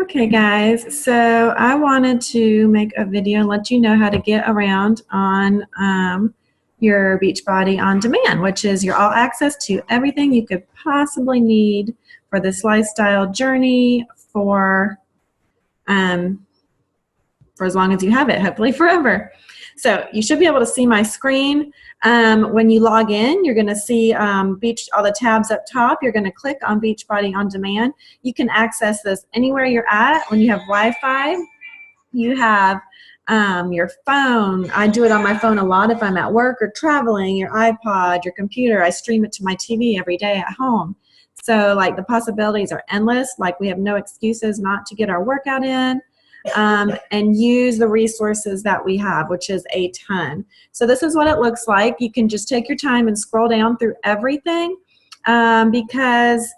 Okay, guys, so I wanted to make a video and let you know how to get around on your Beachbody On Demand, which is your all access to everything you could possibly need for this lifestyle journey um, for as long as you have it, hopefully forever. So you should be able to see my screen. When you log in, you're going to see all the tabs up top. You're going to click on Beachbody On Demand. You can access this anywhere you're at. When you have Wi-Fi, you have your phone. I do it on my phone a lot if I'm at work or traveling, your iPod, your computer. I stream it to my TV every day at home. So like the possibilities are endless. Like we have no excuses not to get our workout in. And use the resources that we have, which is a ton. So this is what it looks like. You can just take your time and scroll down through everything because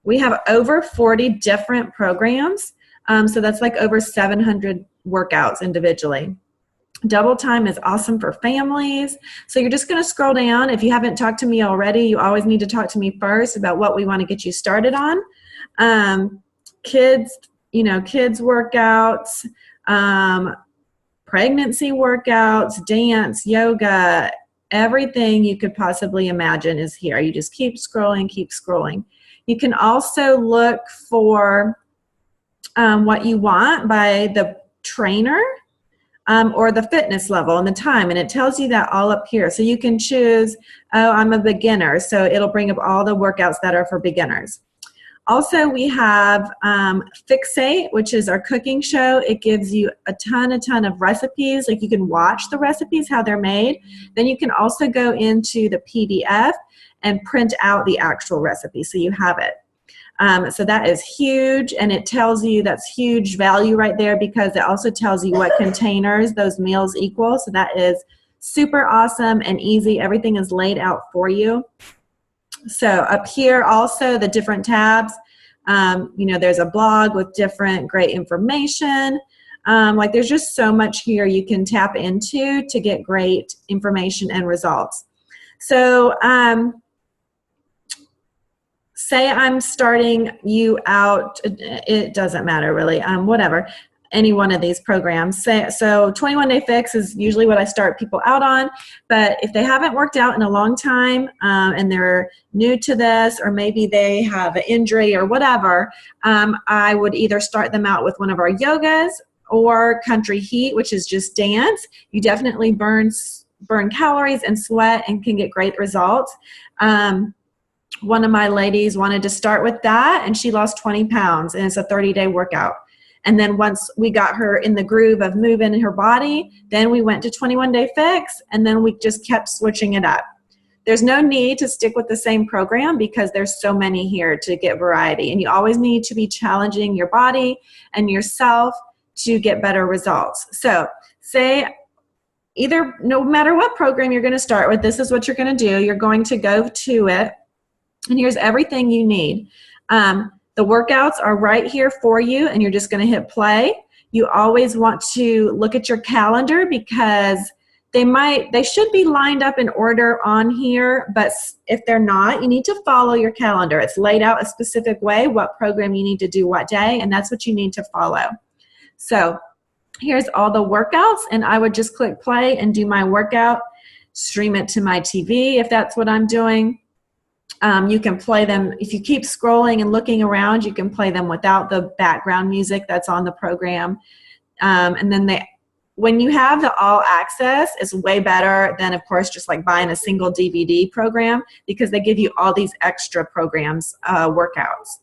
we have over 40 different programs. So that's like over 700 workouts individually. Double time is awesome for families. So you're just going to scroll down. If you haven't talked to me already, you always need to talk to me first about what we want to get you started on. Kids workouts, pregnancy workouts, dance, yoga, everything you could possibly imagine is here. You just keep scrolling, keep scrolling. You can also look for what you want by the trainer or the fitness level and the time, and it tells you that all up here. So you can choose, oh, I'm a beginner, so it'll bring up all the workouts that are for beginners. Also, we have Fixate, which is our cooking show. It gives you a ton of recipes. Like you can watch the recipes, how they're made. Then you can also go into the PDF and print out the actual recipe so you have it. So that is huge, and it tells you that's huge value right there because it also tells you what containers those meals equal. So that is super awesome and easy. Everything is laid out for you. So up here also the different tabs, there's a blog with different great information. Like there's just so much here you can tap into to get great information and results. So say I'm starting you out, it doesn't matter really, whatever. Any one of these programs. So 21 Day Fix is usually what I start people out on, but if they haven't worked out in a long time and they're new to this, or maybe they have an injury or whatever, I would either start them out with one of our yogas or Country Heat, which is just dance. You definitely burn calories and sweat and can get great results. One of my ladies wanted to start with that, and she lost 20 pounds, and it's a 30-day workout. And then once we got her in the groove of moving her body, then we went to 21 Day Fix, and then we just kept switching it up. There's no need to stick with the same program because there's so many here to get variety. And you always need to be challenging your body and yourself to get better results. So say no matter what program you're going to start with, this is what you're going to do. You're going to go to it, and here's everything you need. The workouts are right here for you, and you're just going to hit play. You always want to look at your calendar because they should be lined up in order on here, but if they're not, you need to follow your calendar. It's laid out a specific way, what program you need to do what day, and that's what you need to follow. So here's all the workouts, and I would just click play and do my workout, stream it to my TV if that's what I'm doing. You can play them, if you keep scrolling and looking around, you can play them without the background music that's on the program. And then when you have the all access, it's way better than, of course, just like buying a single DVD program because they give you all these extra programs, workouts.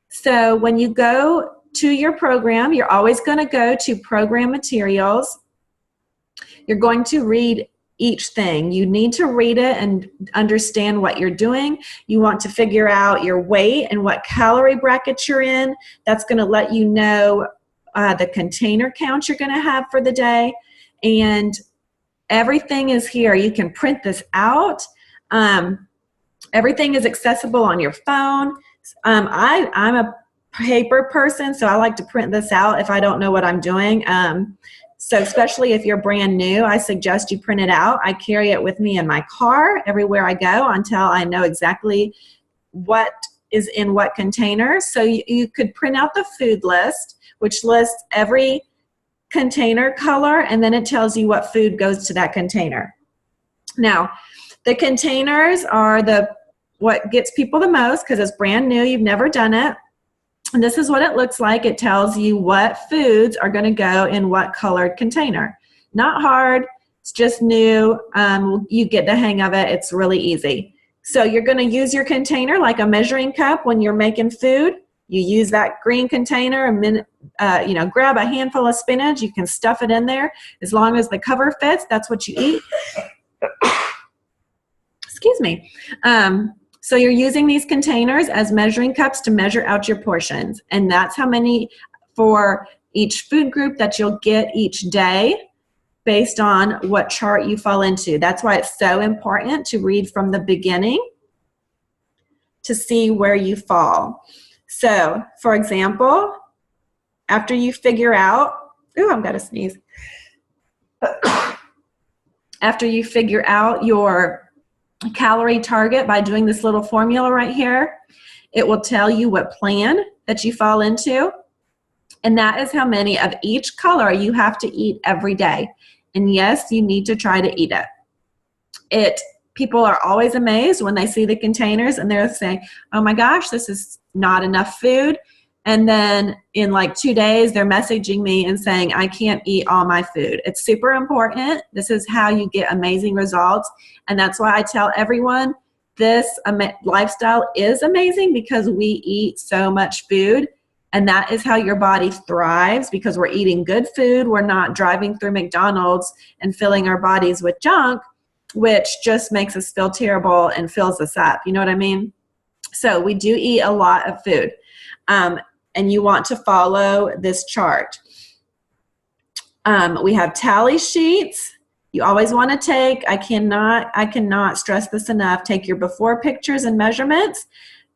So when you go to your program, you're always going to go to program materials. You're going to read each thing. You need to read it and understand what you're doing. You want to figure out your weight and what calorie bracket you're in. That's going to let you know the container count you're going to have for the day. And everything is here. You can print this out. Everything is accessible on your phone. I'm a paper person, so I like to print this out if I don't know what I'm doing. So especially if you're brand new, I suggest you print it out. I carry it with me in my car everywhere I go until I know exactly what is in what container. So you could print out the food list, which lists every container color, and then it tells you what food goes to that container. Now, the containers are what gets people the most because it's brand new, you've never done it. And this is what it looks like. It tells you what foods are going to go in what colored container. Not hard, it's just new. You get the hang of it, it's really easy. So you're going to use your container like a measuring cup when you're making food. You use that green container, grab a handful of spinach, you can stuff it in there. As long as the cover fits, that's what you eat. Excuse me. So you're using these containers as measuring cups to measure out your portions. And that's how many for each food group that you'll get each day based on what chart you fall into. That's why it's so important to read from the beginning to see where you fall. So, for example, after you figure out, I've got to sneeze. After you figure out your calorie target by doing this little formula right here, it will tell you what plan that you fall into, and that is how many of each color you have to eat every day. And yes, you need to try to eat it. People are always amazed when they see the containers and they're saying, oh my gosh, this is not enough food. And then in like 2 days, they're messaging me and saying, I can't eat all my food. It's super important. This is how you get amazing results. And that's why I tell everyone this lifestyle is amazing because we eat so much food. And that is how your body thrives because we're eating good food. We're not driving through McDonald's and filling our bodies with junk, which just makes us feel terrible and fills us up. You know what I mean? So we do eat a lot of food. And you want to follow this chart. We have tally sheets. You always want to take, I cannot stress this enough, take your before pictures and measurements.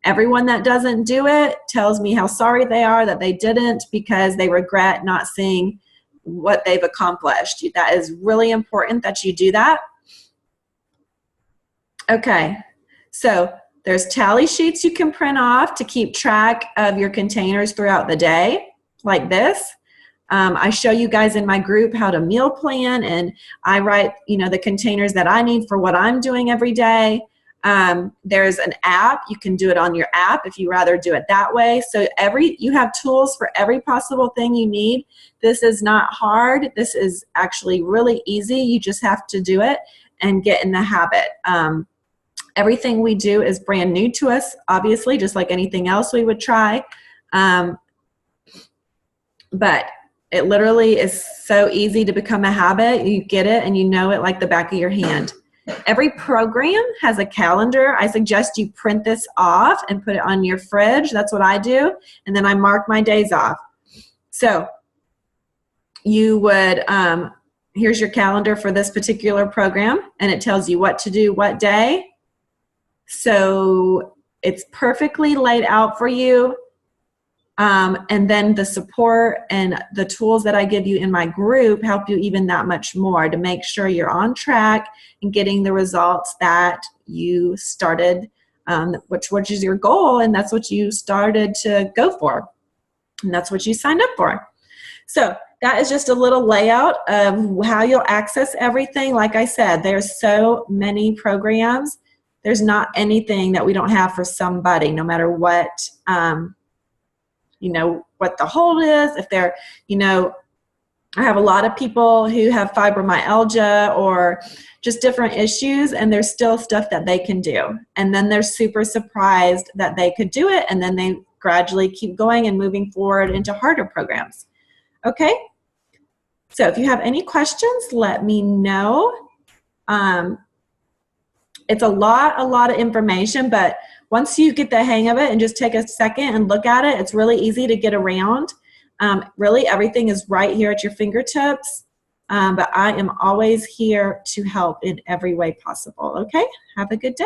Everyone that doesn't do it tells me how sorry they are that they didn't because they regret not seeing what they've accomplished. That is really important that you do that. Okay, so there's tally sheets you can print off to keep track of your containers throughout the day, like this. I show you guys in my group how to meal plan, and I write, the containers that I need for what I'm doing every day. There's an app. You can do it on your app if you rather do it that way. So you have tools for every possible thing you need. This is not hard. This is actually really easy. You just have to do it and get in the habit. Everything we do is brand new to us, obviously, just like anything else we would try. But it literally is so easy to become a habit. You get it and you know it like the back of your hand. Every program has a calendar. I suggest you print this off and put it on your fridge. That's what I do. And then I mark my days off. So you would, here's your calendar for this particular program, and it tells you what to do what day. So it's perfectly laid out for you. And then the support and the tools that I give you in my group help you even that much more to make sure you're on track and getting the results that you started, which is your goal, and that's what you started to go for. And that's what you signed up for. So that is just a little layout of how you'll access everything. Like I said, there's so many programs. There's not anything that we don't have for somebody, no matter what, what the hold is. If they're, I have a lot of people who have fibromyalgia or just different issues, and there's still stuff that they can do. And then they're super surprised that they could do it, and then they gradually keep going and moving forward into harder programs. Okay? So if you have any questions, let me know. It's a lot of information, but once you get the hang of it and just take a second and look at it, it's really easy to get around. Really, everything is right here at your fingertips, but I am always here to help in every way possible. Okay? Have a good day.